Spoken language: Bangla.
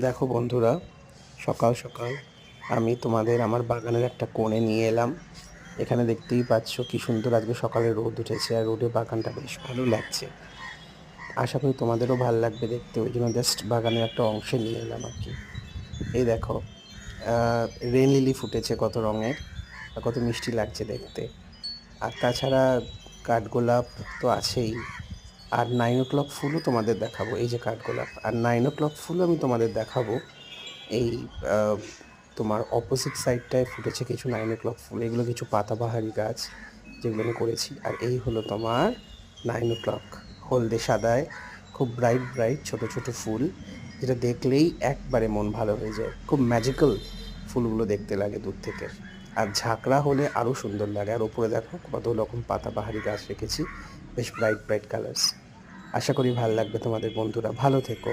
দেখো বন্ধুরা, সকাল সকাল আমি তোমাদের আমার বাগানের একটা কোণে নিয়ে এলাম। এখানে দেখতেই পাচ্ছ কি সুন্দর আজকে সকালে রোদ উঠেছে, আর রোদে বাগানটা বেশ ভালো লাগছে। আশা করি তোমাদেরও ভালো লাগবে দেখতে, ওই জন্য জাস্ট বাগানের একটা অংশে নিয়ে এলাম আর কি। এই দেখো, রেন লিলি ফুটেছে কত রঙের, আর কত মিষ্টি লাগছে দেখতে। আর তাছাড়া কাঠগোলাপ তো আছেই। আর 9 o'clock ফুলও তোমাদের দেখাবো। এই যে কাঠগোলাপ আর 9 o'clock ফুলও আমি তোমাদের দেখাবো। এই আহ, তোমার অপোজিট সাইডটায় ফুটেছে কিছু 9 o'clock ফুল, এগুলো কিছু পাতাবাহারি গাছ যেগুলো আমি করেছি। আর এই হলো তোমার 9 o'clock, হলদে সাদায় খুব ব্রাইট ব্রাইট ছোট ছোট ফুল, যেটা দেখলেই একবারে মন ভালো হয়ে যায়। খুব ম্যাজিক্যাল ফুলগুলো দেখতে লাগে দূর থেকে। আর ঝাঁকড়া হলে আরও সুন্দর লাগে। আর ওপরে দেখো কত রকম পাতাবাহারি গাছ রেখেছি, বেশ ব্রাইট ব্রাইট কালার্স। আশা করি ভালো লাগবে তোমাদের বন্ধুরা, ভালো থেকো।